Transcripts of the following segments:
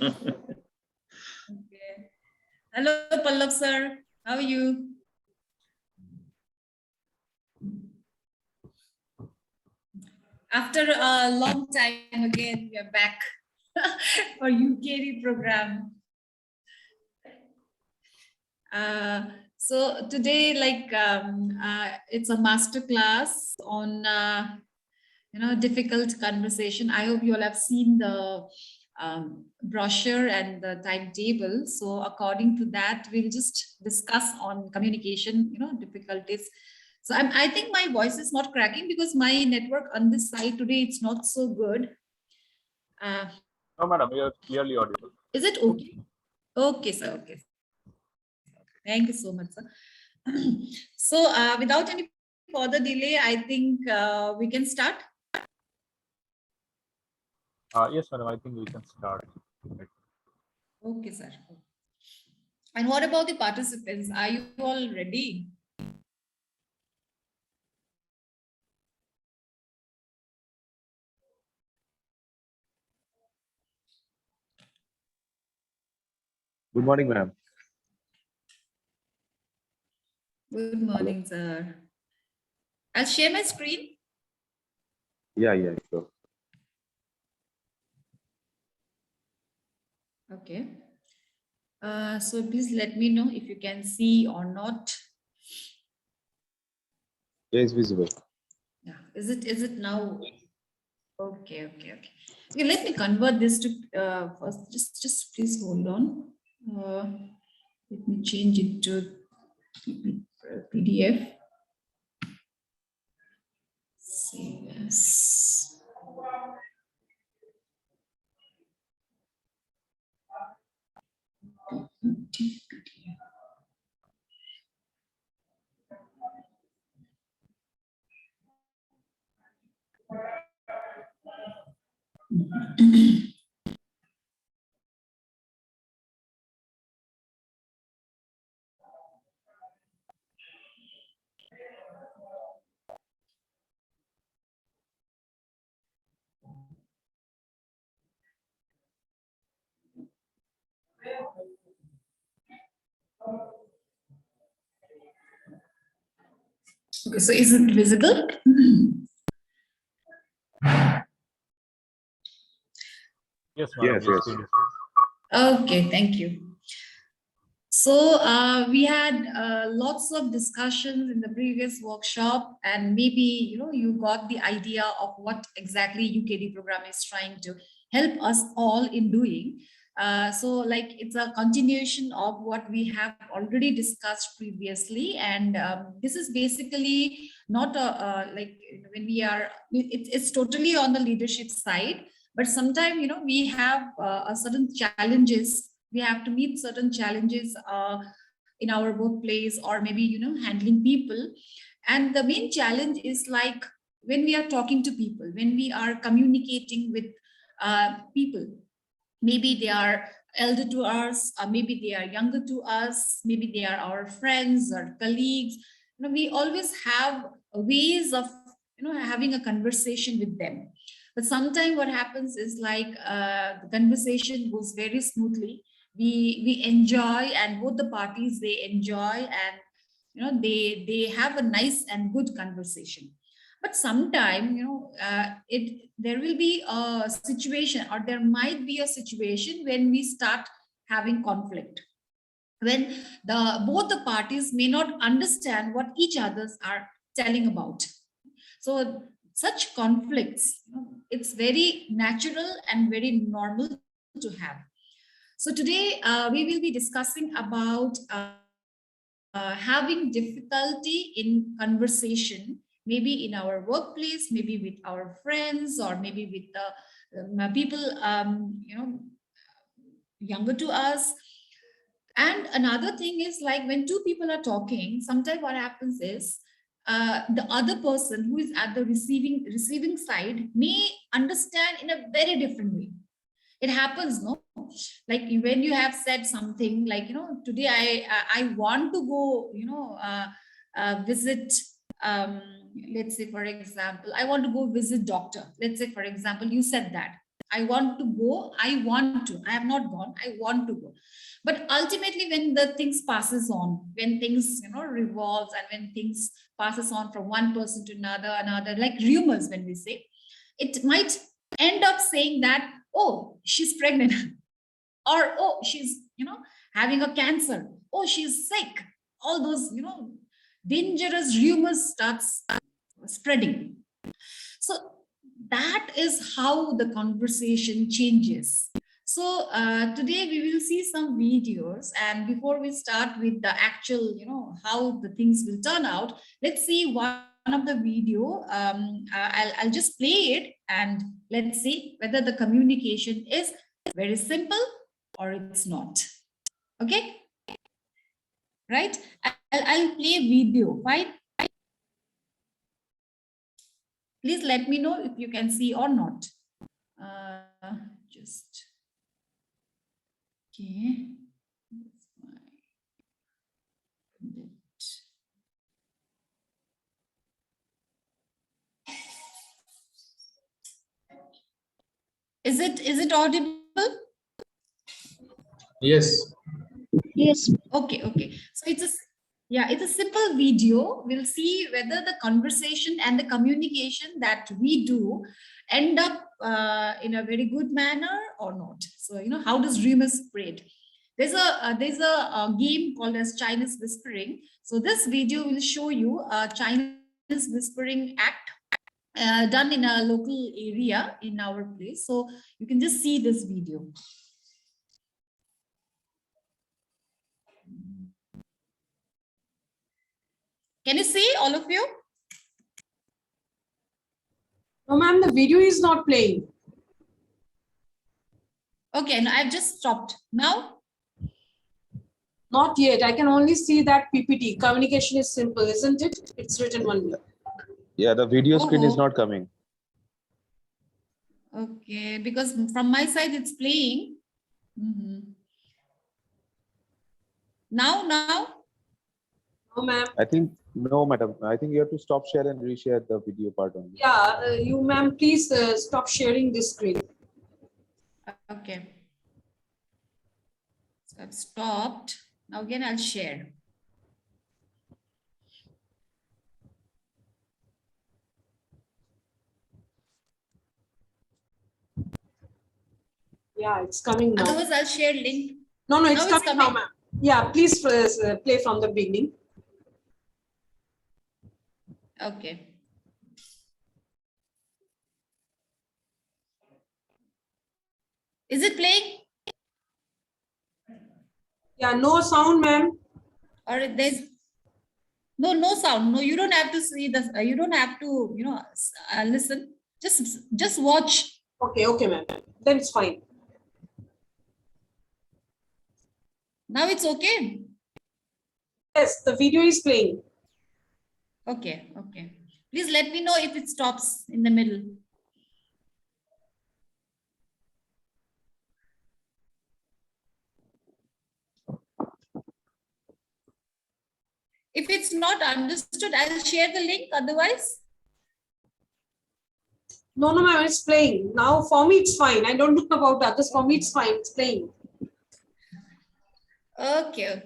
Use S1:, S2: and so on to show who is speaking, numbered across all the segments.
S1: Okay. Hello, Pallav sir. How are you? After a long time again, we are back for UKIERI program. So today, it's a master class on difficult conversation. I hope you all have seen the brochure and the timetable. So according to that, we'll just discuss on communication, difficulties. So I think my voice is not cracking because my network on this side today, it's not so good.
S2: No, madam, you are clearly audible.
S1: Is it okay? Okay, sir. Okay. Thank you so much, sir. So without any further delay, I think we can start.
S2: Yes, madam, I think we can start.
S1: Okay, sir. And what about the participants? Are you all ready?
S3: Good morning, ma'am.
S1: Good morning, sir. I'll share my screen.
S3: Yeah, sure.
S1: Okay. So please let me know if you can see or not.
S3: Yeah, it's visible.
S1: Yeah. Is it now? Okay. Okay, let me convert this to first. Just please hold on. Let me change it to PDF. Save as. Okay, so is it visible?
S2: Yes, madam.
S3: Yes.
S1: Okay, thank you. So we had lots of discussions in the previous workshop, and maybe you got the idea of what exactly UKIERI program is trying to help us all in doing. So like it's a continuation of what we have already discussed previously, and this is basically not like when we are it's totally on the leadership side, but sometimes we have a certain challenges. We have to meet certain challenges in our workplace, or maybe handling people. And the main challenge is like when we are talking to people, when we are communicating with people, maybe they are elder to us, or maybe they are younger to us, maybe they are our friends or colleagues. We always have ways of having a conversation with them. But sometimes what happens is like the conversation goes very smoothly. We enjoy, and both the parties, they enjoy, and they have a nice and good conversation. But sometime there will be a situation, or there might be a situation when we start having conflict, when both the parties may not understand what each others are telling about. So such conflicts, it's very natural and very normal to have. So today we will be discussing about having difficulty in conversation, maybe in our workplace, maybe with our friends, or maybe with the people younger to us. And another thing is like when two people are talking, sometimes what happens is the other person who is at the receiving side may understand in a very different way. It happens, no? Like when you have said something like, today I want to go, visit, let's say for example, I want to go visit doctor. Let's say for example, you said that I want to go. I want to. I have not gone. I want to go. But ultimately, when the things passes on, when things revolves, and when things passes on from one person to another, like rumors, when we say, it might end up saying that, oh, she's pregnant, or oh, she's having a cancer, oh, she's sick. All those dangerous rumors starts spreading. So that is how the conversation changes. So today we will see some videos, and before we start with the actual, how the things will turn out, let's see one of the video. I'll just play it, and let's see whether the communication is very simple or it's not. Okay, right? I'll play video. Fine. Please let me know if you can see or not. Just okay. Is it audible?
S4: Yes.
S5: Yes.
S1: Okay. So it's a simple video. We'll see whether the conversation and the communication that we do end up in a very good manner or not. So how does rumors spread? There's a game called as Chinese whispering. So this video will show you a Chinese whispering act done in a local area in our place. So you can just see this video. Can you see, all of you?
S5: No, ma'am, the video is not playing.
S1: Okay, now I've just stopped. Now?
S5: Not yet. I can only see that PPT. Communication is simple, isn't it? It's written one way.
S3: Yeah, the video screen is
S1: Oh.
S3: not coming.
S1: Okay, because from my side it's playing. Now?
S5: No, ma'am.
S3: I think, no, madam. I think you have to stop share and reshare the video part only.
S5: Yeah, you, ma'am, please stop sharing this screen.
S1: Okay. So I've stopped. Now again, I'll share.
S5: Yeah, it's coming now.
S1: Otherwise, I'll share link.
S5: No, it's
S1: Now it's
S5: coming now,
S1: coming.
S5: ma'am. Yeah, please play from the beginning.
S1: Okay. Is it playing?
S5: Yeah, no sound, ma'am.
S1: Or there's no sound. No, you don't have to see this. You don't have to, listen. Just watch.
S5: Okay, ma'am. Then it's fine.
S1: Now it's okay.
S5: Yes, the video is playing.
S1: Okay. Please let me know if it stops in the middle. If it's not understood, I'll share the link. Otherwise,
S5: No, ma'am, it's playing. Now, for me, it's fine. I don't know about others. For me, it's fine. It's playing.
S1: okay.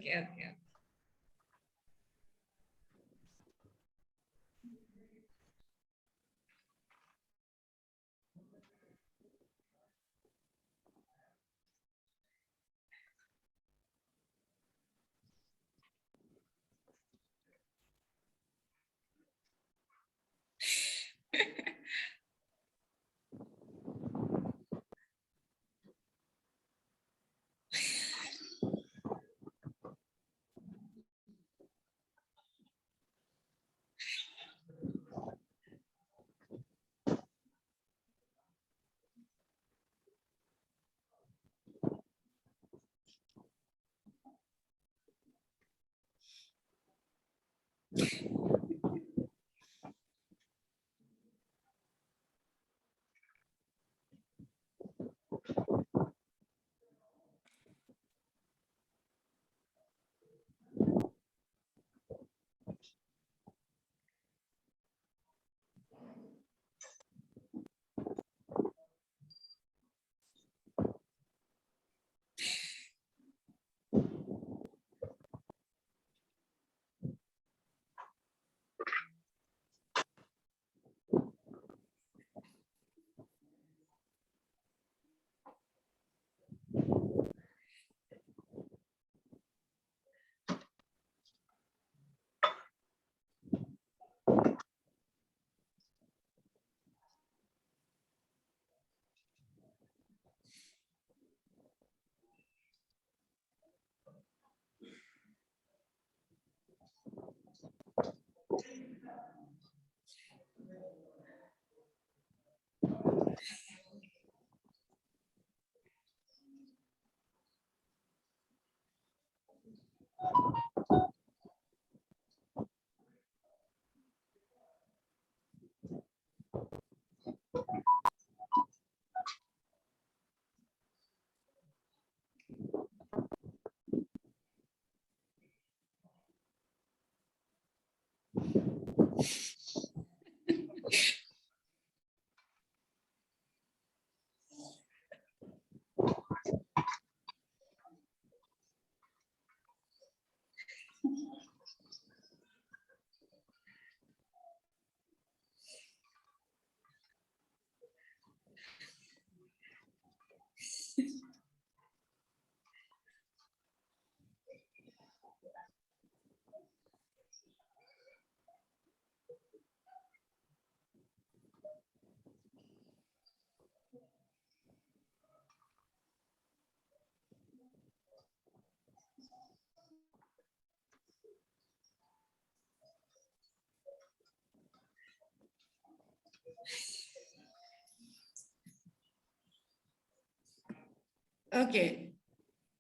S1: Okay.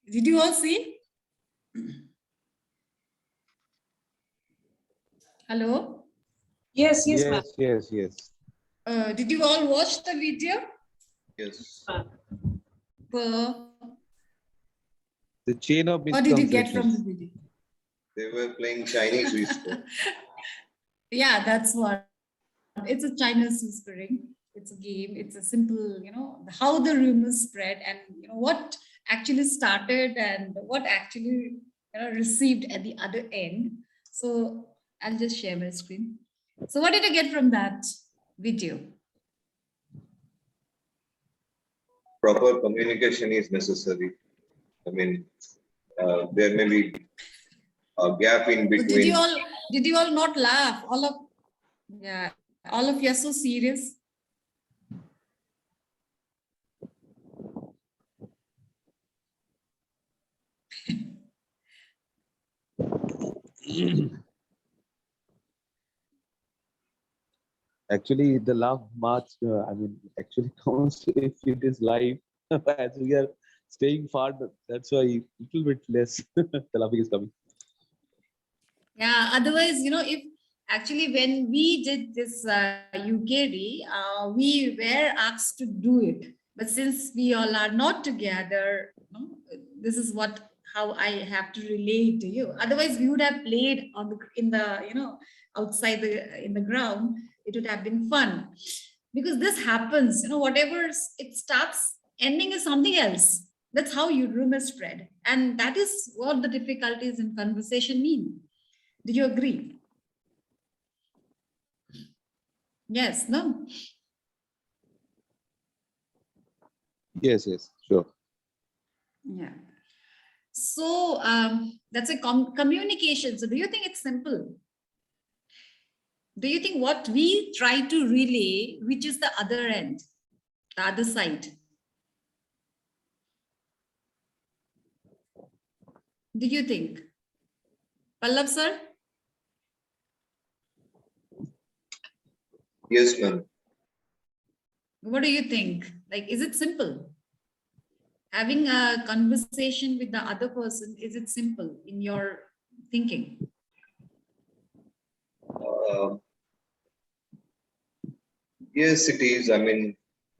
S1: Did you all see? Hello?
S5: Yes, yes, ma'am.
S3: Yes.
S1: Did you all watch the video?
S4: Yes.
S1: Uh,
S3: The chain of
S1: what did you get from the
S3: misconceptions.
S1: video?
S4: They were playing Chinese whisper.
S1: Yeah, that's what. It's a Chinese whispering. It's a game. It's a simple, how the rumors spread and what actually started and what actually received at the other end. So I'll just share my screen. So what did I get from that video?
S4: Proper communication is necessary. I mean, there may be a gap in
S1: So
S4: between.
S1: did you all not laugh? All of you are so serious.
S3: Actually, the laugh march, actually counts if it is live. As we are staying far, that's why a little bit less the laughing is coming.
S1: Yeah, otherwise, if actually when we did this UKIERI, we were asked to do it. But since we all are not together, this is how I have to relate to you. Otherwise, we would have played outside in the ground. It would have been fun. Because this happens, whatever it starts, ending is something else. That's how rumors spread. And that is what the difficulties in conversation mean. Do you agree? Yes, no?
S3: Yes, sure.
S1: Yeah. So that's a communication. So do you think it's simple? Do you think what we try to relay, which is the other end, the other side? Do you think? Pallav sir?
S4: Yes, ma'am.
S1: What do you think? Like, is it simple? Having a conversation with the other person, is it simple in your thinking?
S4: Yes, it is. I mean,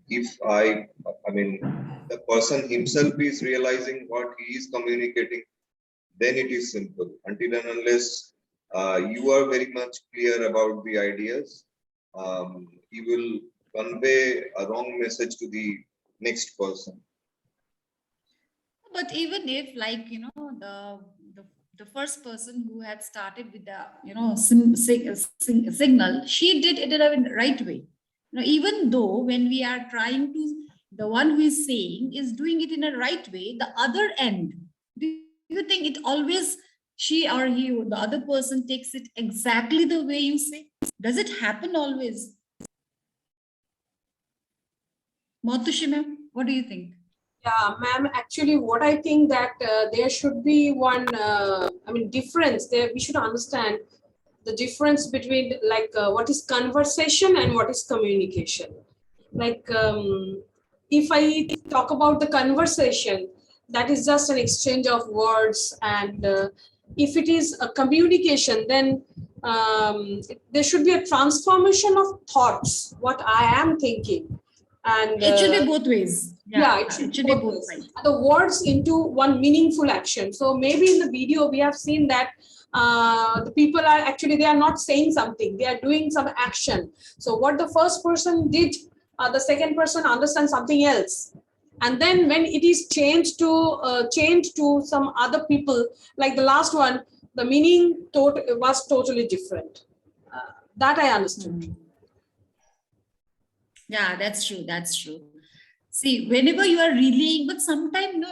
S4: if the person himself is realizing what he is communicating, then it is simple. Until and unless you are very much clear about the ideas, you will convey a wrong message to the next person.
S1: But even if, like, the first person who had started with the, signal, she did it in the right way. Even though when we are trying to, the one who is saying is doing it in a right way, the other end, do you think it always, she or he, the other person takes it exactly the way you say? Does it happen always? Matushi ma'am, what do you think?
S5: Yeah, ma'am, actually what I think that there should be one, difference there. We should understand the difference between what is conversation and what is communication. If I talk about the conversation, that is just an exchange of words and if it is a communication, then there should be a transformation of thoughts, what I am thinking. And
S1: It should be both ways.
S5: yeah, it should be both ways. The words into one meaningful action. So maybe in the video we have seen that the people are actually, they are not saying something, they are doing some action. So what the first person did, the second person understands something else. And then when it is changed to some other people, like the last one, the meaning was totally different. That I understood.
S1: Yeah, that's true. That's true. See, whenever you are relaying, but sometimes,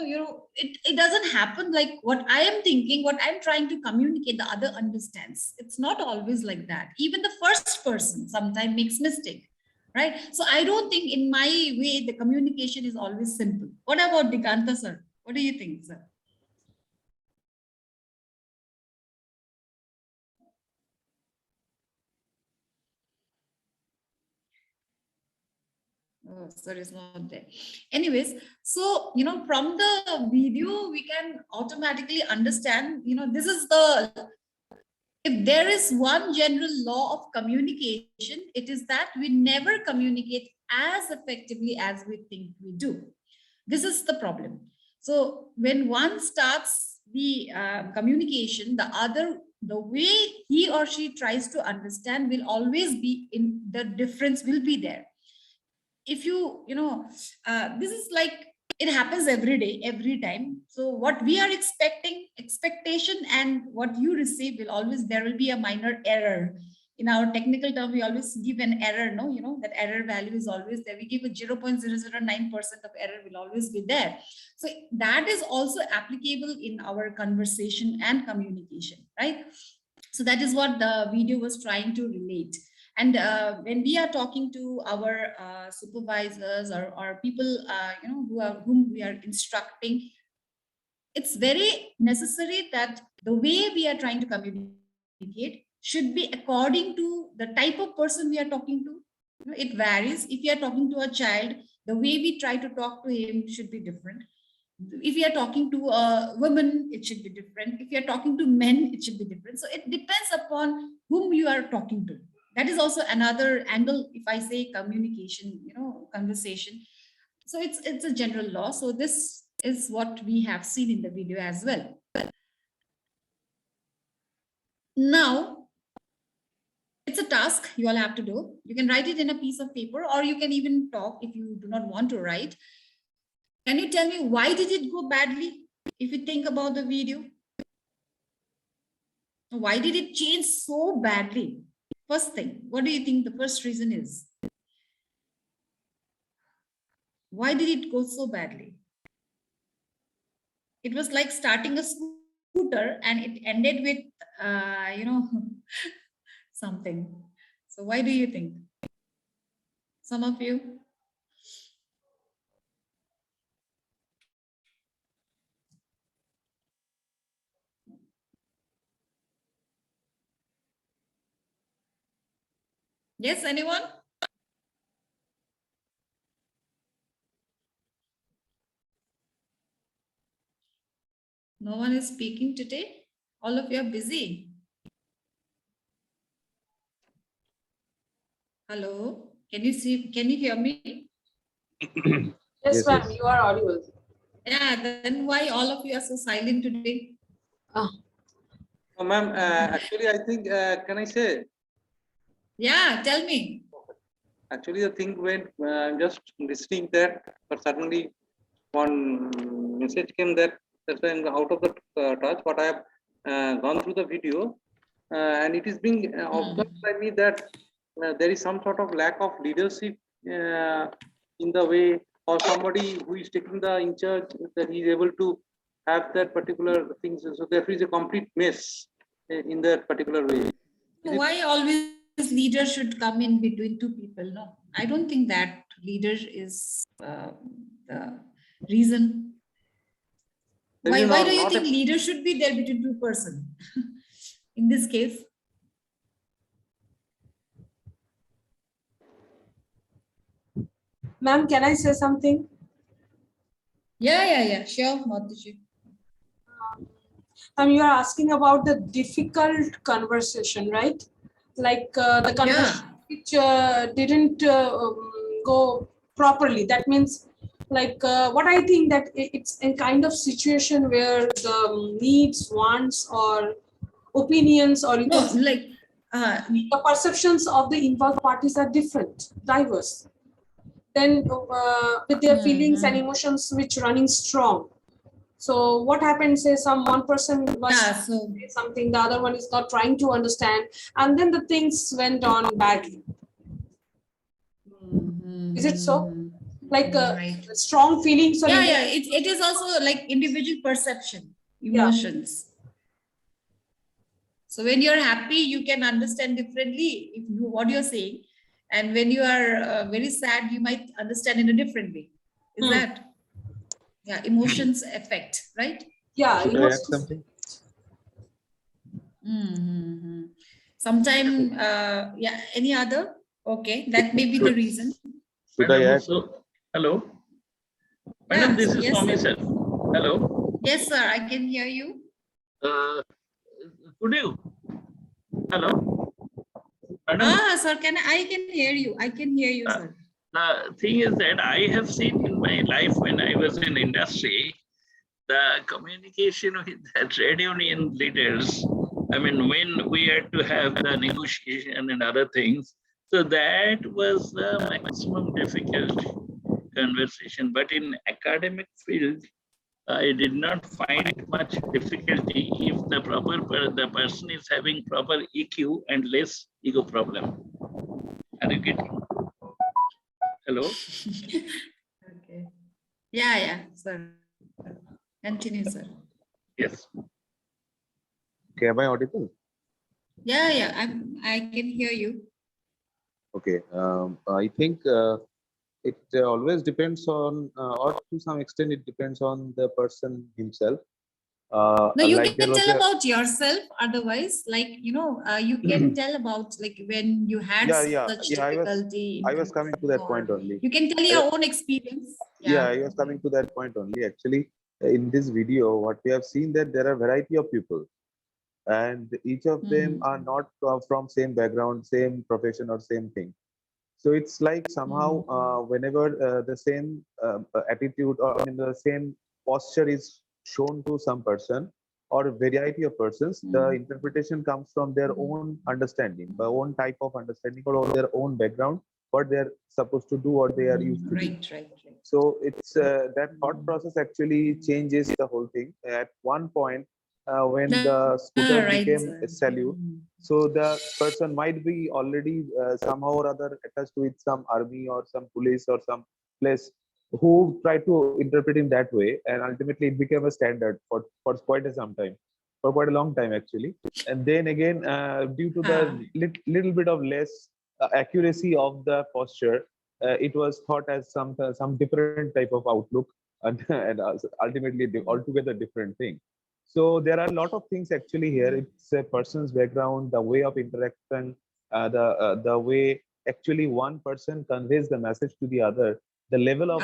S1: it doesn't happen like what I am thinking, what I'm trying to communicate, the other understands. It's not always like that. Even the first person sometimes makes mistake, right? So I don't think in my way, the communication is always simple. What about Diganta, sir? What do you think, sir? Oh, sir is not there. Anyways, so, from the video, we can automatically understand, this is if there is one general law of communication, it is that we never communicate as effectively as we think we do. This is the problem. So when one starts the communication, the way he or she tries to understand will always be the difference will be there. If this is like, it happens every day, every time. So what we are expectation and what you receive there will be a minor error. In our technical term, we always give an error, that error value is always there. We give a 0.009% of error will always be there. So that is also applicable in our conversation and communication, right? So that is what the video was trying to relate. And when we are talking to our supervisors or people, whom we are instructing, it's very necessary that the way we are trying to communicate should be according to the type of person we are talking to. It varies. If you are talking to a child, the way we try to talk to him should be different. If you are talking to a woman, it should be different. If you are talking to men, it should be different. So it depends upon whom you are talking to. That is also another angle. If I say communication, conversation. So it's a general law. So this is what we have seen in the video as well. Now, it's a task you all have to do. You can write it in a piece of paper, or you can even talk if you do not want to write. Can you tell me why did it go badly? If you think about the video, why did it change so badly? First thing, what do you think the first reason is? Why did it go so badly? It was like starting a scooter and it ended with, something. So why do you think? Some of you? Yes, anyone? No one is speaking today. All of you are busy. Hello, can you hear me?
S5: Yes, ma'am, you are audible.
S1: Yeah, then why all of you are so silent today?
S5: Oh,
S6: ma'am, actually, I think, can I say?
S1: Yeah, tell me.
S6: Actually, the thing went, I'm just listening that, but suddenly one message came that that's why I'm out of the touch. But I have gone through the video, and it is being observed by me that there is some sort of lack of leadership in the way, or somebody who is taking the in charge, that he is able to have that particular things. So there is a complete mess in that particular way.
S1: Why always leader should come in between two people? No, I don't think that leader is the reason. Why do you think leader should be there between two persons? In this case,
S5: ma'am, can I say something?
S1: yeah, sure, Mataji.
S5: You are asking about the difficult conversation, right? Like the conversation which didn't go properly. That means, like what I think that it's a kind of situation where the needs, wants, or opinions, or you
S1: No,
S5: can say
S1: like
S5: the perceptions of the involved parties are different, diverse. Then with their feelings and emotions which running strong. So what happens is one person was
S1: yeah, so
S5: say something, the other one is not trying to understand, and then the things went on badly. Is it so? Like
S1: right.
S5: strong feelings or
S1: Yeah,
S5: emotions?
S1: it is also like individual perception,
S5: Yeah.
S1: emotions. So when you're happy, you can understand differently if you what you're saying, and when you are very sad, you might understand in a different way. Is that? Yeah, emotions affect, right?
S5: Yeah,
S3: Should I add
S5: emotions.
S3: something?
S1: Sometime, yeah. Any other? Okay, that may be the reason.
S3: Should I add?
S7: So, hello.
S1: Yeah.
S7: Madam, this is
S1: Yes,
S7: Swami
S1: sir.
S7: sir. Hello.
S1: Yes, sir. I can hear you.
S7: Could you? Hello. Madam,
S1: Sir, I can hear you. I can hear you, sir.
S7: the thing is that I have seen in my life when I was in industry, the communication with the trade union leaders, I mean, when we had to have the negotiation and other things, so that was the maximum difficult conversation. But in academic field, I did not find much difficulty if the person is having proper EQ and less ego problem. Are you getting? Hello?
S1: Okay. Yeah, sir. Continue, sir.
S7: Yes.
S3: Okay, am I audible?
S1: Yeah. I can hear you.
S3: Okay. I think it always depends on, or to some extent, it depends on the person himself.
S1: No, you
S3: Like there
S1: can
S3: was
S1: tell
S3: a
S1: about yourself. Otherwise, like you can tell about like when you had
S3: yeah.
S1: such
S3: I
S1: difficulty in
S3: was coming to that point
S1: or
S3: only.
S1: you can tell your own experience.
S3: Yeah,
S1: Yeah.
S3: I was coming to that point only. Actually, in this video, what we have seen that there are variety of people, and each of them are not from same background, same profession, or same thing. So it's like somehow whenever the same attitude or I mean the same posture is shown to some person or a variety of persons, the interpretation comes from their own understanding, their own type of understanding or their own background, what they're supposed to do, what they are used to do.
S1: Right.
S3: So it's that thought process actually changes the whole thing. At one point, when the scooter
S1: Right,
S3: became
S1: sir.
S3: a salute, so the person might be already somehow or other attached with some army or some police or some place who tried to interpret in that way, and ultimately it became a standard for quite some time, for quite a long time actually. And then again, due to the little bit of less accuracy of the posture, it was thought as some different type of outlook and ultimately altogether different thing. So there are a lot of things actually here. It's a person's background, the way of interaction, the way actually one person conveys the message to the other, the level of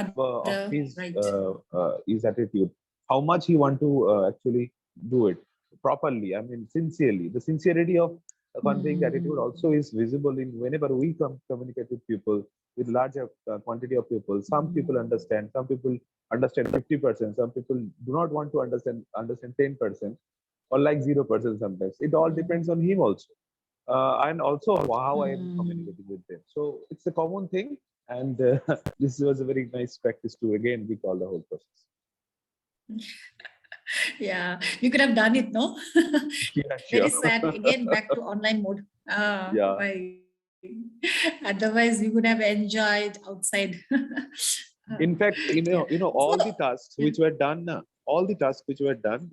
S3: his attitude, how much he want to actually do it properly. I mean, sincerely. The sincerity of conveying the attitude also is visible in whenever we communicate with people, with larger quantity of people. Some people understand, some people understand 50%, some people do not want to understand 10% or like 0% sometimes. It all depends on him also. And also how I am communicating with them. So it's a common thing. And this was a very nice practice to again recall the whole process.
S1: Yeah, you could have done it, no?
S3: Yeah,
S1: Very
S3: sure.
S1: sad. Again, back to online mode.
S3: Yeah.
S1: Why? Otherwise, we would have enjoyed outside.
S3: In fact, all
S1: So,
S3: the tasks which were done,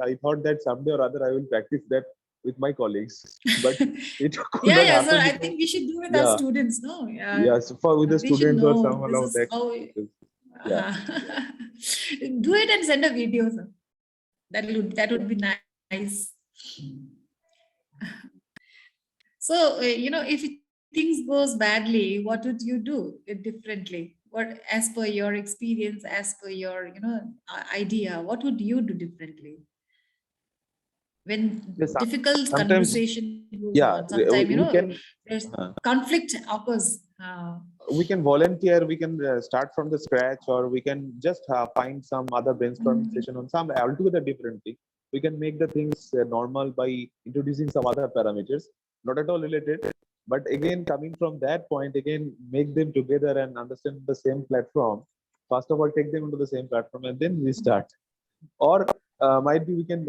S3: I thought that someday or other I will practice that with my colleagues, but it could not
S1: yeah, sir.
S3: happen
S1: I
S3: because
S1: think we should do with our students, no?
S3: so for with the
S1: We should
S3: students or
S1: know
S3: someone
S1: this
S3: of
S1: is
S3: that.
S1: how.
S3: Yeah.
S1: Do it and send a video, sir. That would be nice. So if things goes badly, what would you do differently? What, as per your experience, as per your idea, what would you do differently? when
S3: Yes,
S1: difficult
S3: sometimes,
S1: conversation goes
S3: yeah,
S1: on. Sometimes,
S3: we can
S1: there's
S3: uh,
S1: conflict occurs.
S3: we can volunteer, we can start from the scratch, or we can just find some other brainstorming session on some altogether different thing. We can make the things normal by introducing some other parameters, not at all related. But again, coming from that point, again, make them together and understand the same platform. First of all, take them into the same platform and then restart. Or might be we can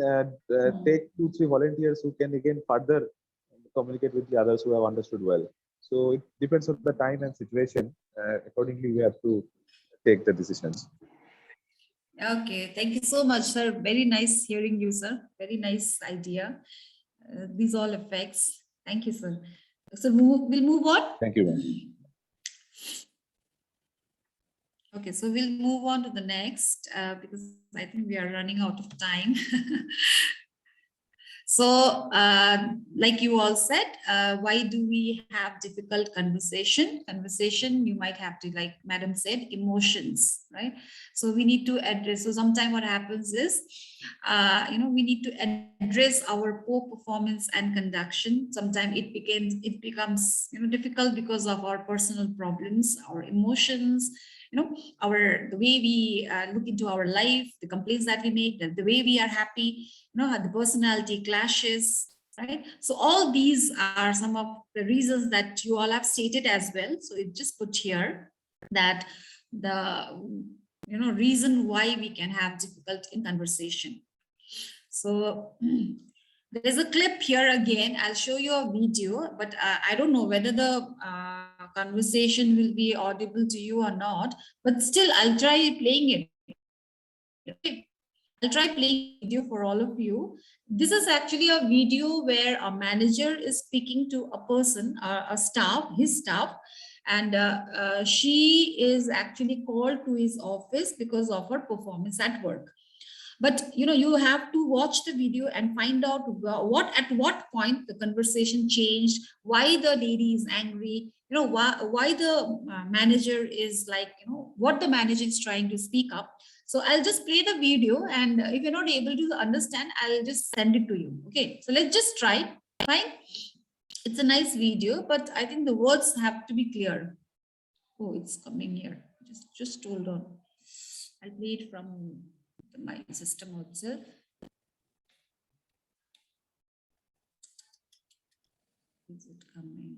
S3: take 2-3 volunteers who can again further communicate with the others who have understood well. So it depends on the time and situation. Accordingly, we have to take the decisions.
S1: Okay, thank you so much, sir. Very nice hearing you, sir. Very nice idea. These all effects. Thank you, sir. So we'll move on.
S3: Thank you, ma'am.
S1: Okay, so we'll move on to the next because I think we are running out of time. So, like you all said, why do we have difficult conversation? Conversation, you might have to, like Madam said, emotions, right? So we need to address. So sometimes what happens is, we need to address our poor performance and conduction. Sometimes it becomes difficult because of our personal problems, our emotions, the way we look into our life, the complaints that we make, the way we are happy, the personality clashes, right? So all these are some of the reasons that you all have stated as well. So it just put here that the reason why we can have difficulty in conversation. So there's a clip here again. I'll show you a video, but I don't know whether the conversation will be audible to you or not, but still I'll try playing it. Okay. I'll try playing video for all of you. This is actually a video where a manager is speaking to a person, his staff, and she is actually called to his office because of her performance at work. But you have to watch the video and find out at what point the conversation changed, why the lady is angry, why the manager is like, what the manager is trying to speak up. So I'll just play the video, and if you're not able to understand, I'll just send it to you. Okay, so let's just try. Fine. It's a nice video, but I think the words have to be clear. Oh, it's coming here. Just hold on. I'll play it from my system itself. Is it coming?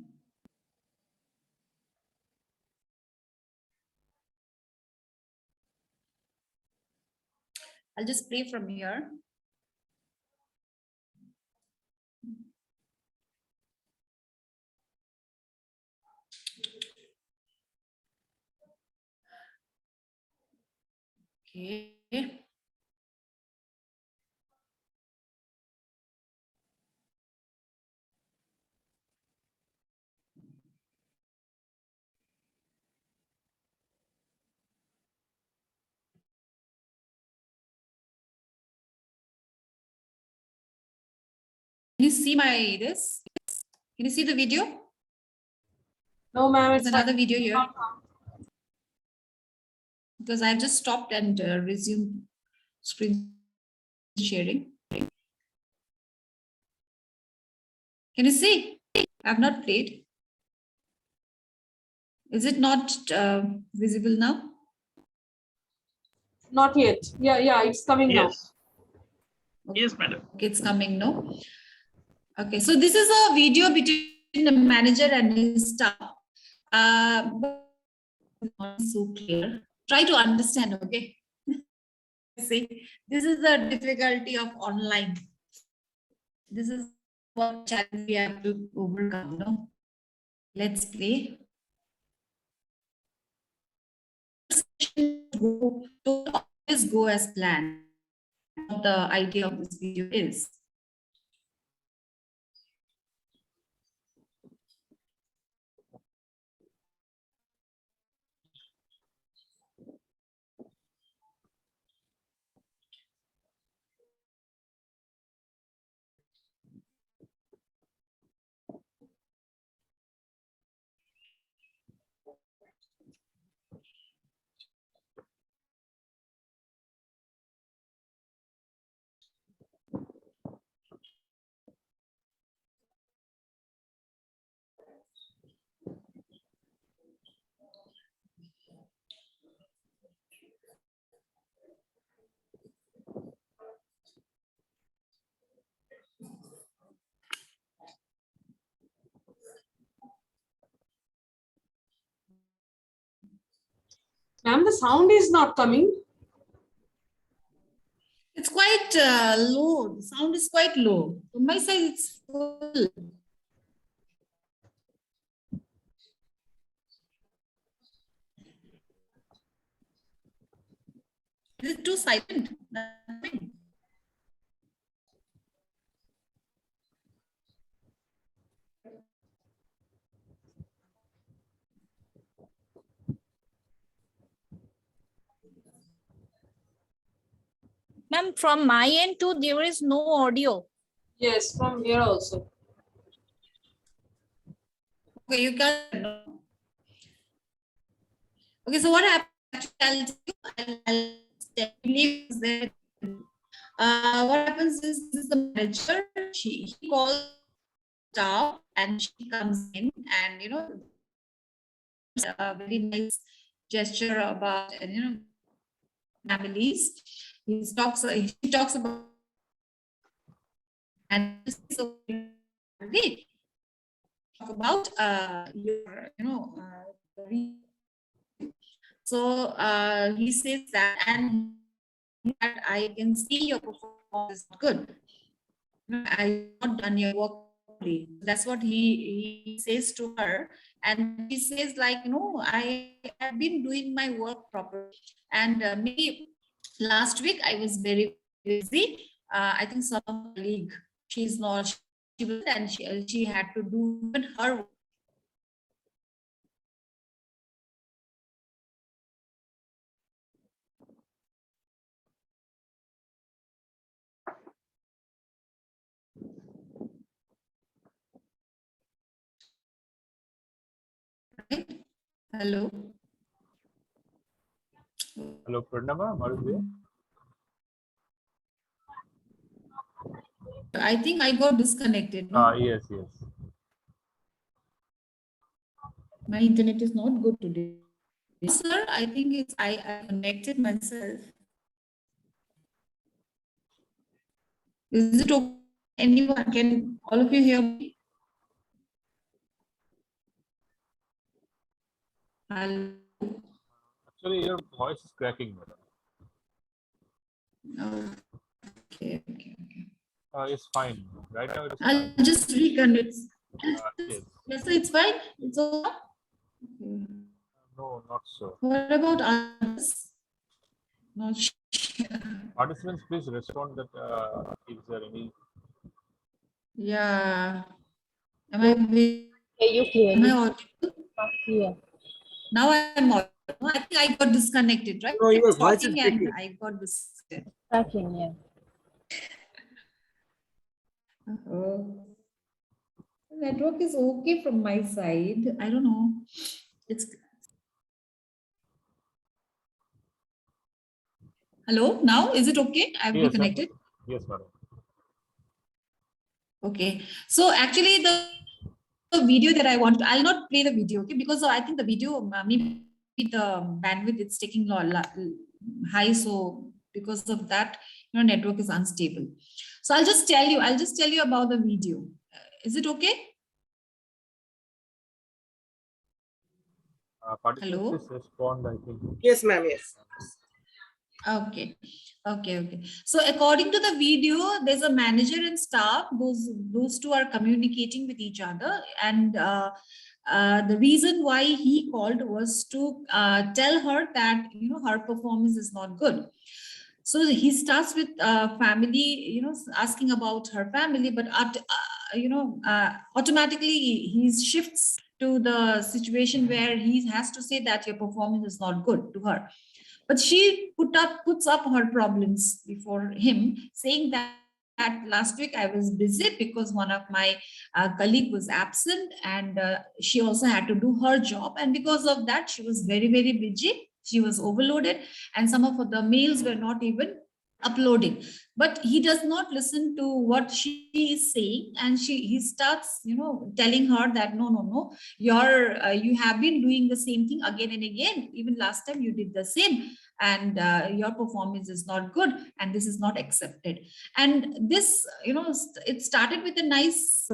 S1: I'll just play from here. Okay. Can you see this? Can you see the video?
S5: No, ma'am.
S1: There's
S5: It's
S1: another video here. Because I've just stopped and resumed screen sharing. Can you see? I've not played. Is it not visible now?
S5: not yet. Yeah, it's coming now.
S7: Yes. Yes, madam.
S1: Okay, it's coming, no? Okay, so this is a video between the manager and his staff. But not so clear. Try to understand, okay? See, this is the difficulty of online. This is what challenge we have to overcome, no? Let's play. Don't always go as planned. What the idea of this video is.
S5: sound is not coming.
S1: It's quite low. The sound is quite low. On my side, it's full. Is it too silent? Nothing.
S8: Ma'am, from my end too, there is no audio.
S5: Yes, from here also.
S1: Okay, you can. Okay, so what happened? I'll leave there. What happens is this is the manager. He calls staff and she comes in, and a very nice gesture about families. She talks about and so wait, talk about your so he says that, and I can see your performance is good. I not done your work properly. That's what he says to her, and he says like, I have been doing my work properly, and maybe last week I was very busy. I think some colleague, she's not, she was, and she had to do even her work. Right? Hello.
S2: Hello, Purnama, are you there?
S1: I think I got disconnected. No?
S2: Yes, yes.
S1: My internet is not good today. Sir, I think it's I connected myself. Is it okay? Anyone, can all of you hear me? Hello.
S2: Actually, your voice is cracking, madam.
S1: Okay.
S2: It's fine. Right now, it is
S1: I'll
S2: fine.
S1: just reconnect.
S2: Yes.
S1: Yes, it's fine. It's all.
S2: No, not so.
S1: What about others? Not sure.
S2: Participants, please respond that is there any.
S1: Yeah. Am I
S9: You clearly.
S1: audible?
S9: Yeah.
S1: Now I'm audible. I think I got disconnected, right?
S10: No, your
S1: I was
S10: voice is
S1: talking and
S10: breaking.
S1: I got disconnected.
S9: Tracking, yeah.
S1: Oh. The network is okay from my side. I don't know. It's hello. Now is it okay? I've
S2: Yes,
S1: reconnected.
S2: yes, madam.
S1: Okay. So actually the video that I want, I'll not play the video, okay? Because I think the video, maybe the bandwidth it's taking high. So because of that, network is unstable. So I'll just tell you about the video. Is it okay?
S2: Participants,
S1: Hello?
S2: please respond, I think.
S10: Yes, ma'am. Yes.
S1: Okay. So according to the video, there's a manager and staff. Those two are communicating with each other, and the reason why he called was to tell her that her performance is not good. So he starts with family, asking about her family, but automatically he shifts to the situation where he has to say that your performance is not good to her. But she puts up her problems before him, saying that last week I was busy because one of my colleague was absent, and she also had to do her job. And because of that, she was very, very busy. She was overloaded, and some of the mails were not even uploading. But he does not listen to what she is saying, and he starts telling her that no, you have been doing the same thing again and again. Even last time you did the same, and your performance is not good, and this is not accepted. And this, it started with a nice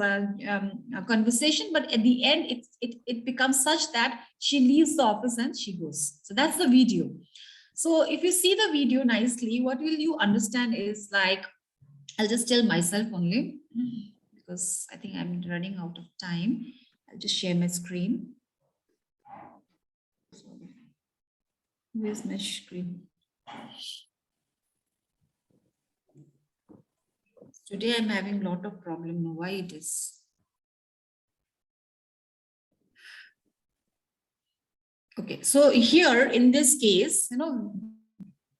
S1: conversation, but at the end, it becomes such that she leaves the office and she goes. So that's the video. So if you see the video nicely, what will you understand is like, I'll just tell myself only, because I think I'm running out of time. I'll just share my screen. Where's my screen? Today I'm having a lot of problem. Know why it is? Okay, so here in this case,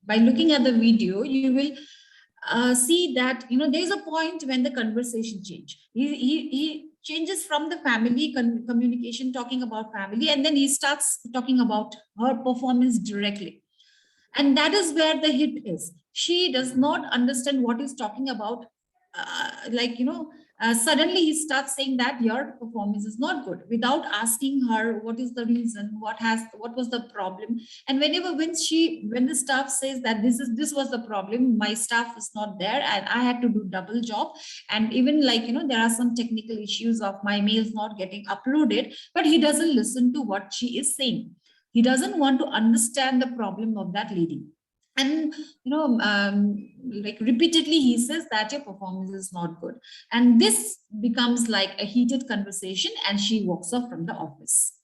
S1: by looking at the video, you will see that there's a point when the conversation change. He changes from the family communication, talking about family, and then he starts talking about her performance directly. And that is where the hit is. She does not understand what he's talking about. Suddenly he starts saying that your performance is not good without asking her what is the reason, what was the problem. And when the staff says that this was the problem, my staff is not there and I had to do double job, and even there are some technical issues of my mails not getting uploaded, but he doesn't listen to what she is saying. He doesn't want to understand the problem of that lady. And repeatedly he says that your performance is not good, and this becomes like a heated conversation, and she walks off from the office,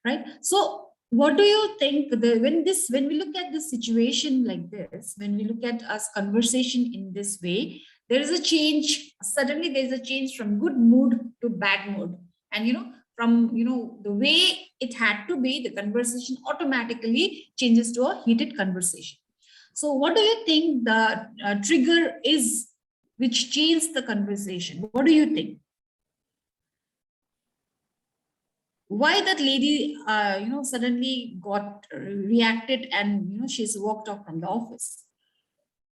S1: right? So what do you think when we look at this situation like this, when we look at us conversation in this way, there is a change. Suddenly there's a change from good mood to bad mood, and from the way it had to be, the conversation automatically changes to a heated conversation. So what do you think the trigger is which changed the conversation? What do you think? Why that lady, suddenly got reacted and, she's walked off from the office?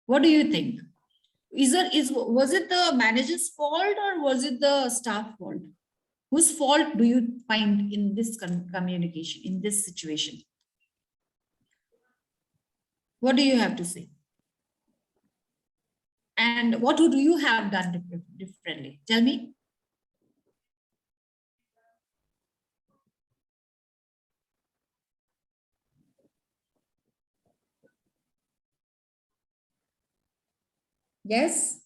S1: What do you think? Was it the manager's fault or was it the staff fault? Whose fault do you find in this communication, in this situation? What do you have to say? And what do you have done differently? Tell me. Yes.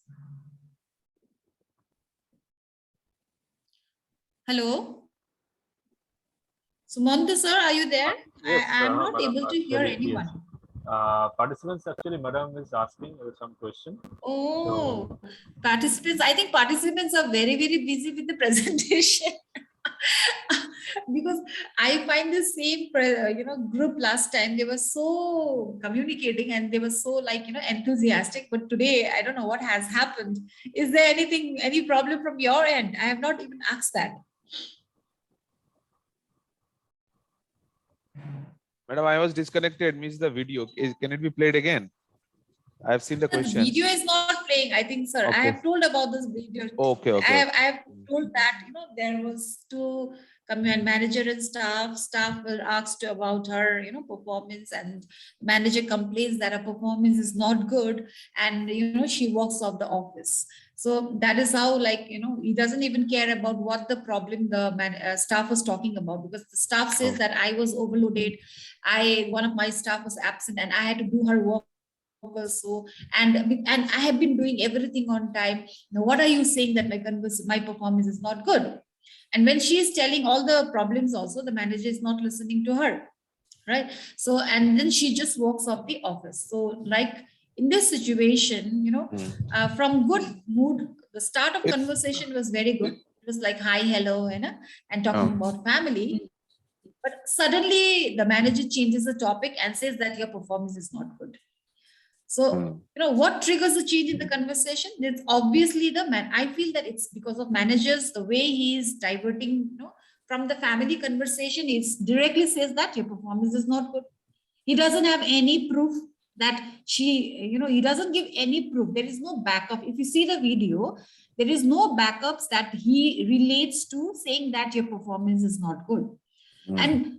S1: Hello. Sumanta sir, are you there?
S2: Yes,
S1: I'm not
S2: madam,
S1: able to hear anyone.
S2: Yes. Participants, actually, madam is asking some question.
S1: Oh, so, participants, I think participants are very, very busy with the presentation. Because I find the same, group last time, they were so communicating and they were so enthusiastic. But today, I don't know what has happened. Is there any problem from your end? I have not even asked that.
S3: Madam, I was disconnected, missed the video. Can it be played again? I have seen the question.
S1: The video is not playing, I think, sir.
S3: Okay.
S1: I have told about this video.
S3: Okay.
S1: I have told that, there was two manager and staff were asked about her, performance, and manager complains that her performance is not good, and, she walks off the office. So that is how, he doesn't even care about what the problem the staff was talking about, because the staff says that I was overloaded. One of my staff was absent and I had to do her work. So and I have been doing everything on time. Now, what are you saying that my performance is not good? And when she is telling all the problems, also the manager is not listening to her, right? So and then she just walks off the office. So in this situation, from good mood, the start of conversation was very good. It was like hi, hello, and talking about family. But suddenly the manager changes the topic and says that your performance is not good. So, what triggers the change in the conversation? It's obviously I feel that it's because of managers, the way he is diverting, from the family conversation, it directly says that your performance is not good. He doesn't have any proof that he doesn't give any proof. There is no backup. If you see the video, there is no backups that he relates to saying that your performance is not good. And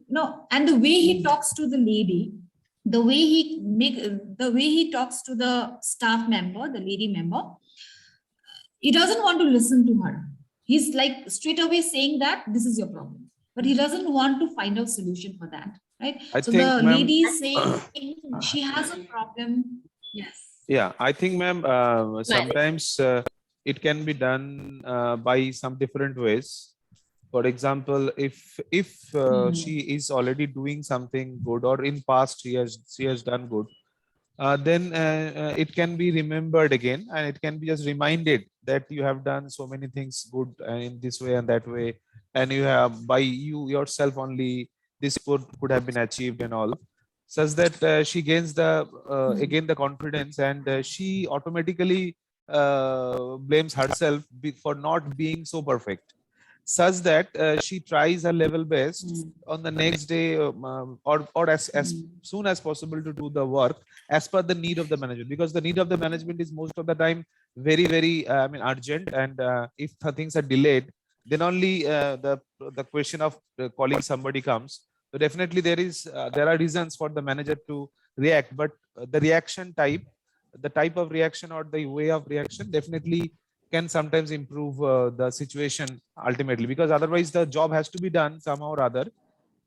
S1: and the way he talks to the lady, the way he talks to the staff member, the lady member, he doesn't want to listen to her. He's like straight away saying that this is your problem, but he doesn't want to find a solution for that, right?
S3: I
S1: So
S3: think,
S1: the
S3: ma'am,
S1: lady is saying she has a problem. Yes.
S3: yeah, I think, ma'am, sometimes it can be done by some different ways. For example, if she is already doing something good, or in past she has done good, then it can be remembered again, and it can be just reminded that you have done so many things good in this way and that way, and you have, by you yourself only, this could have been achieved and all, such that she gains the again the confidence, and she automatically blames herself for not being so perfect, such that she tries her level best on the next day, or as soon as possible, to do the work as per the need of the management, because the need of the management is most of the time very I mean urgent, and if the things are delayed, then only the question of calling somebody comes. So definitely there are reasons for the manager to react, but the type of reaction or the way of reaction definitely can sometimes improve the situation ultimately, because otherwise the job has to be done somehow or other.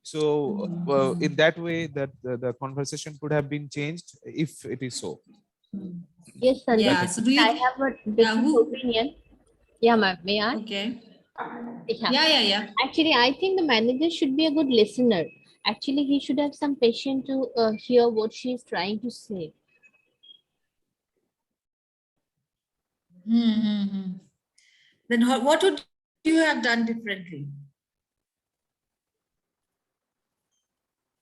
S3: So in that way, that the conversation could have been changed if it is so.
S9: Yes, Sandeep.
S1: Yeah. So do you?
S9: I have a different opinion. Yeah, ma'am. May I?
S1: Okay.
S9: Yeah.
S1: Yeah.
S9: Actually, I think the manager should be a good listener. Actually, he should have some patience to hear what she is trying to say.
S1: Then what would you have done differently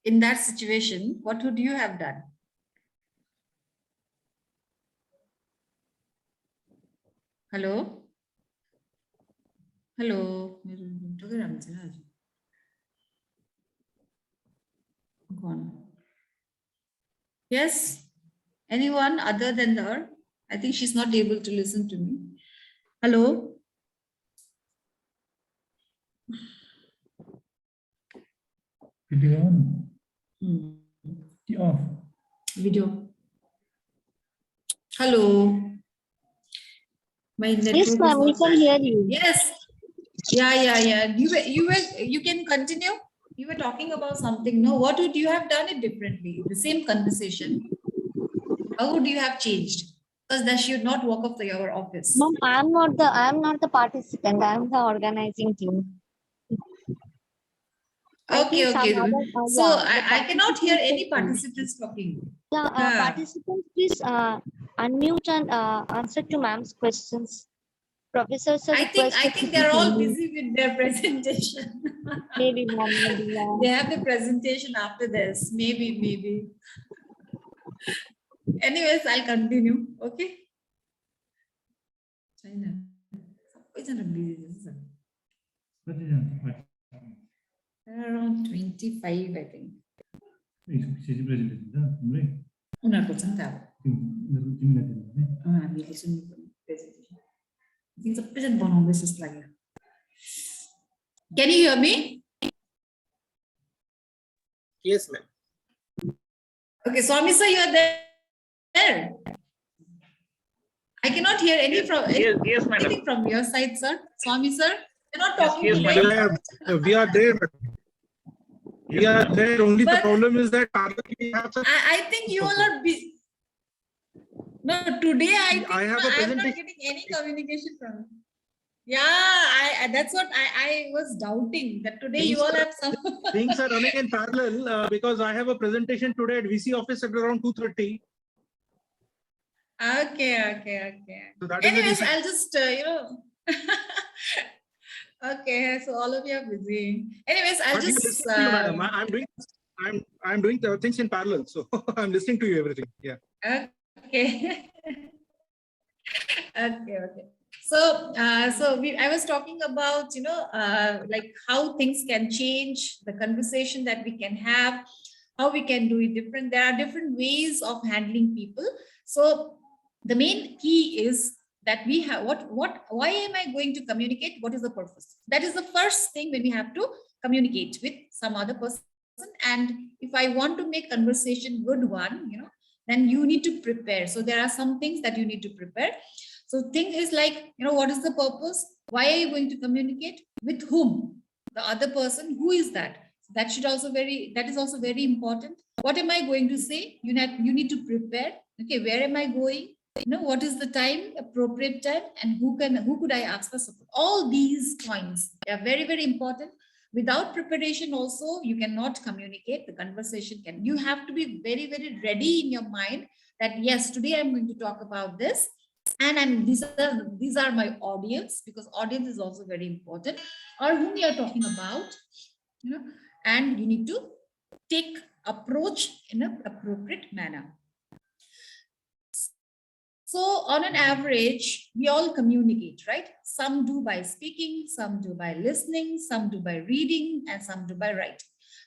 S1: in that situation? What would you have done? Hello. Yes. Anyone other than her? I think she's not able to listen to me. Hello.
S10: Video on. Off.
S1: Video. Hello. My network
S9: Yes, ma'am. We
S1: is
S9: can
S1: not
S9: hear
S1: bad.
S9: you.
S1: Yes. Yeah. You can continue. You were talking about something. No, what would you have done it differently? The same conversation. How would you have changed? Because that should not walk off your office.
S9: Ma'am, I'm not the participant. I'm the organizing team. I think some
S1: Okay.
S9: other,
S1: So
S9: yeah,
S1: I cannot hear any
S9: participants.
S1: participants talking.
S9: Yeah, participants, please unmute and answer to ma'am's questions. Professors are
S1: I
S9: requested to
S1: think
S9: keep
S1: they're all
S9: unmute.
S1: busy with their presentation.
S9: Maybe, ma'am, maybe, yeah.
S1: They have the presentation after this. Maybe. Anyways, I'll continue. Okay. China. There are around 25, I think. Can you hear me?
S11: Yes, ma'am.
S1: Okay, Swami sir, you are there. I cannot hear any from
S7: yes, madam.
S1: anything from your side, sir. Swami sir, you're not talking to me.
S11: We are there. We are there. Only the problem is that
S1: I think you all are busy. No, today I think
S11: I have a
S1: I'm not
S11: presentation.
S1: getting any communication from you. Yeah, that's what I was doubting, that today you all have some.
S11: Things are running in parallel because I have a presentation today at VC office at around 2:30.
S1: Okay.
S11: So that is
S1: Anyways, I'll just, okay, so all of you are busy. Anyways, I'll just.
S11: Madam, I'm doing the things in parallel, so I'm listening to you everything. Yeah.
S1: Okay. Okay. So, I was talking about, like how things can change, the conversation that we can have, how we can do it different. There are different ways of handling people. So the main key is that we have why am I going to communicate? What is the purpose? That is the first thing when we have to communicate with some other person and if I want to make conversation good one, then you need to prepare. So there are some things that you need to prepare. So thing is like, what is the purpose? Why are you going to communicate? With whom? The other person, who is that? That is also very important. What am I going to say? You need to prepare. Okay, where am I going? What is the time, appropriate time, and who could I ask for support? All these points are very, very important. Without preparation also, you cannot communicate. The conversation you have to be very, very ready in your mind that yes, today I'm going to talk about this. And these are my audience, because audience is also very important, or whom you are talking about, and you need to take approach in an appropriate manner. So on an average, we all communicate, right? Some do by speaking, some do by listening, some do by reading, and some do by writing.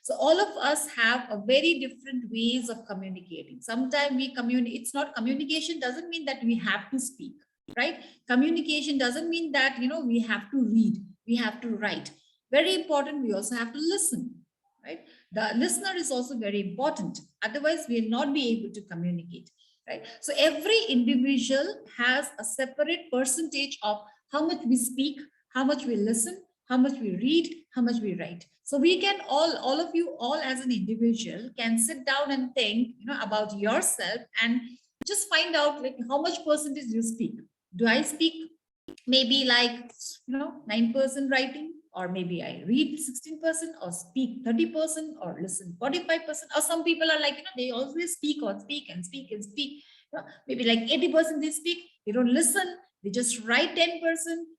S1: So all of us have a very different ways of communicating. Sometimes we communicate. It's not communication doesn't mean that we have to speak, right? Communication doesn't mean that, we have to read, we have to write. Very important, we also have to listen, right? The listener is also very important. Otherwise, we will not be able to communicate. Right? So every individual has a separate percentage of how much we speak, how much we listen, how much we read, how much we write. So we can all of you as an individual can sit down and think, about yourself and just find out like how much percentage you speak. Do I speak maybe like, 9% writing, or maybe I read 16%, or speak 30%, or listen 45%, or some people are like, they always speak and speak. Maybe like 80% they speak, they don't listen, they just write 10%,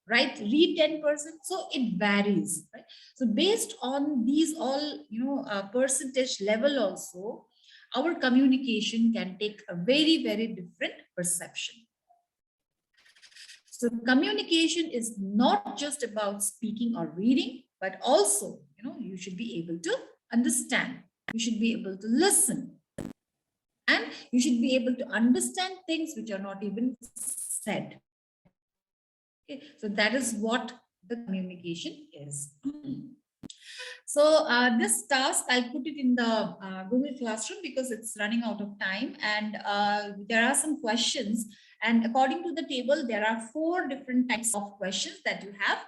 S1: read 10%. So it varies, right? So based on these all, percentage level also, our communication can take a very, very different perception. So communication is not just about speaking or reading, but also, you should be able to understand. You should be able to listen. And you should be able to understand things which are not even said. Okay, so that is what the communication is. So this task, I'll put it in the Google Classroom because it's running out of time. And there are some questions. And according to the table, there are 4 different types of questions that you have.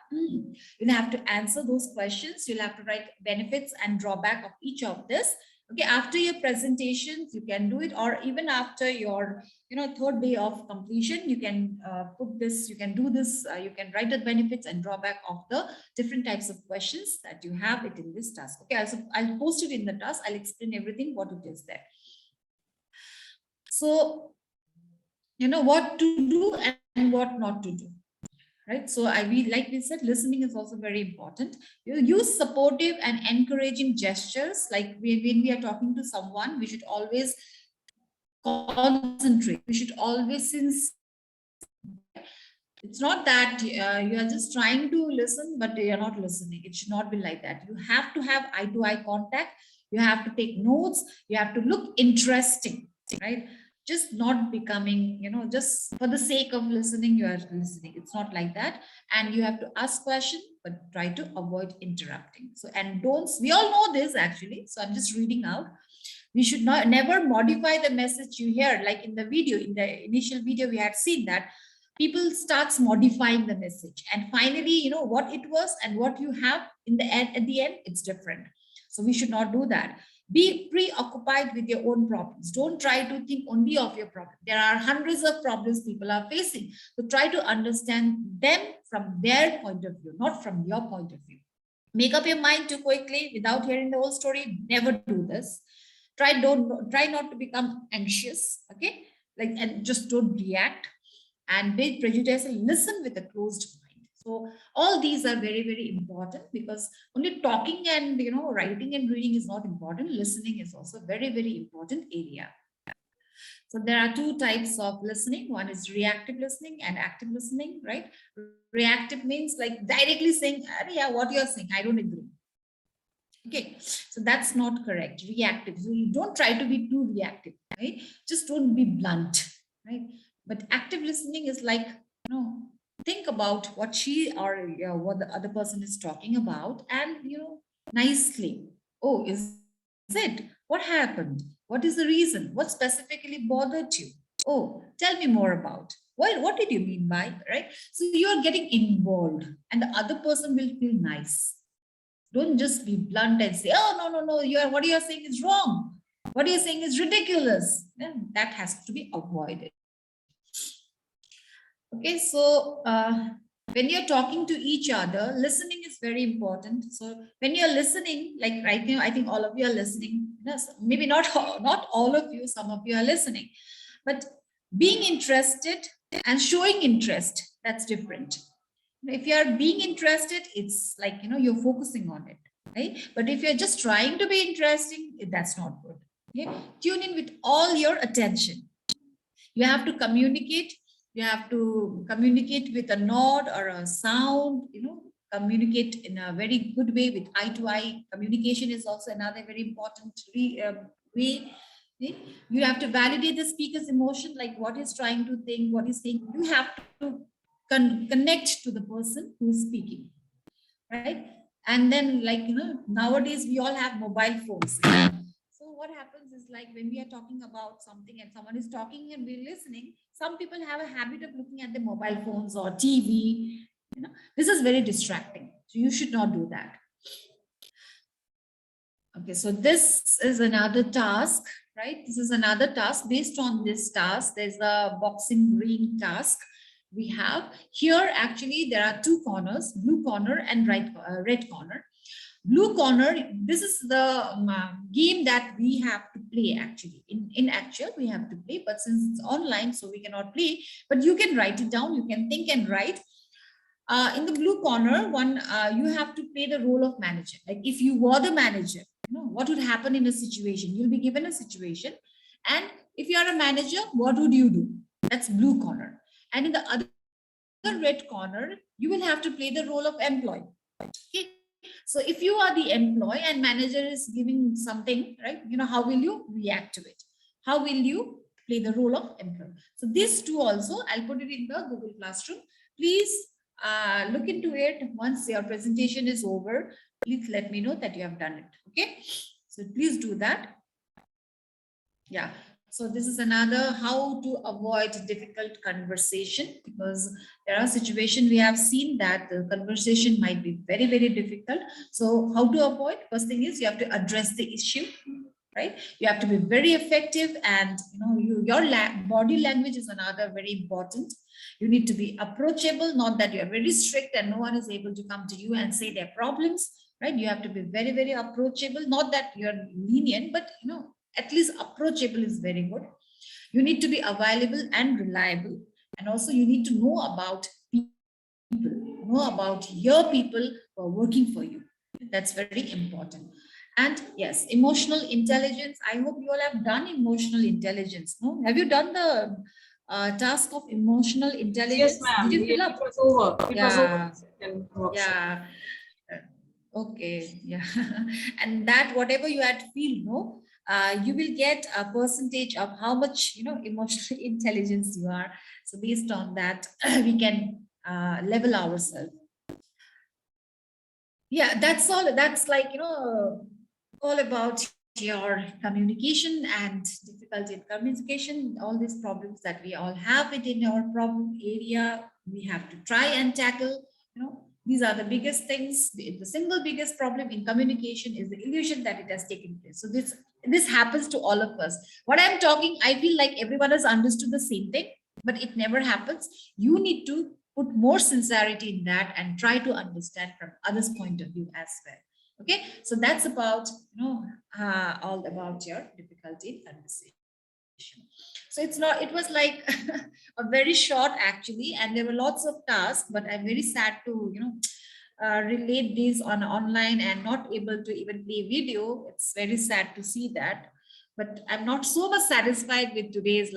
S1: You'll have to answer those questions. You'll have to write benefits and drawback of each of this. Okay, after your presentations, you can do it, or even after your, 3rd day of completion, you can put this, you can do this, you can write the benefits and drawback of the different types of questions that you have it in this task. Okay, I'll post it in the task. I'll explain everything, what it is there. So, what to do and what not to do. Right. So like we said, listening is also very important. You use supportive and encouraging gestures. Like when we are talking to someone, we should always concentrate. We should always it's not that you are just trying to listen, but you are not listening. It should not be like that. You have to have eye-to-eye contact. You have to take notes. You have to look interesting, right? Just not becoming, just for the sake of listening, you are listening. It's not like that. And you have to ask questions, but try to avoid interrupting. So, and we all know this actually. So I'm just reading out. We should never modify the message you hear. Like in the video, in the initial video, we had seen that people starts modifying the message. And finally, what it was and what you have in the end, at the end, it's different. So we should not do that. Be preoccupied with your own problems. Don't try to think only of your problem. There are hundreds of problems people are facing. So try to understand them from their point of view, not from your point of view. Make up your mind too quickly without hearing the whole story. Never do this. Try not to become anxious. Okay, and just don't react. And be prejudiced and listen with a closed mind. So all these are very, very important, because only talking and writing and reading is not important. Listening is also very, very important area. So there are 2 types of listening. One is reactive listening and active listening, right? Reactive means like directly saying, yeah, what you're saying, I don't agree. Okay, so that's not correct. Reactive. So you don't try to be too reactive, right? Just don't be blunt, right? But active listening is like, think about what she or what the other person is talking about, and nicely. Oh, is it? What happened? What is the reason? What specifically bothered you? Oh, tell me more about. What did you mean by, right? So you are getting involved and the other person will feel nice. Don't just be blunt and say, oh, no, what you are saying is wrong. What you're saying is ridiculous. Then that has to be avoided. Okay, so when you're talking to each other, listening is very important. So when you're listening, like right now, I think all of you are listening. Yes, maybe not all of you, some of you are listening. But being interested and showing interest, that's different. If you are being interested, it's like, you're focusing on it, right? But if you're just trying to be interesting, that's not good. Okay? Tune in with all your attention. You have to communicate. You have to communicate with a nod or a sound, communicate in a very good way with eye-to-eye. Communication is also another very important way. You have to validate the speaker's emotion, like what he's trying to think, what he's saying. You have to connect to the person who is speaking, right? And then, like, nowadays we all have mobile phones. So what happens is, like, when we are talking about something and someone is talking and we're listening, some people have a habit of looking at the mobile phones or TV. This is very distracting. So you should not do that. Okay, so this is another task, right? This is another task. Based on this task, there's a boxing ring task we have. Here, actually, there are two corners, blue corner and red corner. Blue corner, this is the game that we have to play actually. In actual, we have to play, but since it's online, so we cannot play, but you can write it down, you can think and write. In the blue corner, you have to play the role of manager. Like if you were the manager, what would happen in a situation? You'll be given a situation. And if you are a manager, what would you do? That's blue corner. And in the other red corner, you will have to play the role of employee. Okay. So if you are the employee and manager is giving something, right? How will you react to it? How will you play the role of employee? So these two also, I'll put it in the Google Classroom. Please look into it. Once your presentation is over, please let me know that you have done it. Okay. So please do that. Yeah. So this is another how to avoid difficult conversation, because there are situations we have seen that the conversation might be very, very difficult. So how to avoid? First thing is you have to address the issue, right? You have to be very effective, and your body language is another very important. You need to be approachable, not that you are very strict and no one is able to come to you and say their problems, right? You have to be very, very approachable, not that you're lenient, but at least approachable is very good. You need to be available and reliable. And also you need to know about people, know about your people who are working for you. That's very important. And yes, emotional intelligence. I hope you all have done emotional intelligence. No? Have you done the task of emotional intelligence?
S5: Yes, ma'am.
S1: Did you fill up?
S5: It was over. It was over.
S1: Yeah. Okay. Yeah. And that whatever you had to feel, you will get a percentage of how much emotional intelligence you are. So based on that, we can level ourselves. Yeah, that's all. That's like all about your communication and difficulty in communication. All these problems that we all have within our problem area, we have to try and tackle. These are the biggest things. The single biggest problem in communication is the illusion that it has taken place. So this happens to all of us. What I'm talking, I feel like everyone has understood the same thing, but it never happens. You need to put more sincerity in that and try to understand from others' point of view as well. Okay, so that's about all about your difficulty in conversation. So it was like a very short actually, and there were lots of tasks, but I'm very sad to relate these on online and not able to even play video. It's very sad to see that, but I'm not so much satisfied with today's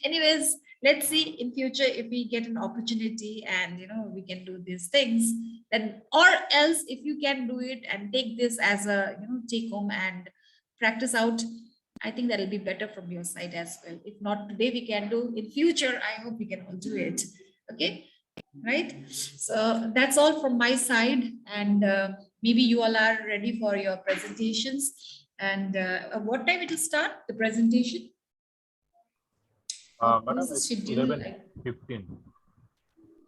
S1: anyways, let's see in future if we get an opportunity and we can do these things, then, or else if you can do it and take this as a take home and practice out, I think that'll be better from your side as well. If not today, we can do in future. I hope we can all do it. Okay, right? So that's all from my side. And maybe you all are ready for your presentations. And what time it will start, the presentation?
S2: Madam,
S1: What's the
S2: it's
S1: schedule?
S2: 11:15.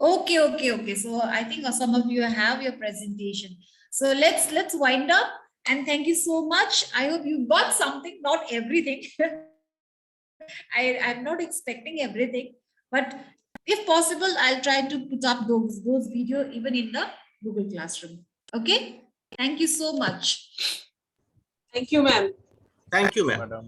S1: Okay. So I think some of you have your presentation. So let's wind up, and thank you so much. I hope you got something, not everything. I'm not expecting everything, but if possible, I'll try to put up those videos even in the Google Classroom. Okay. Thank you so much.
S5: Thank you, ma'am.
S12: Thank you, ma'am.
S2: Madam.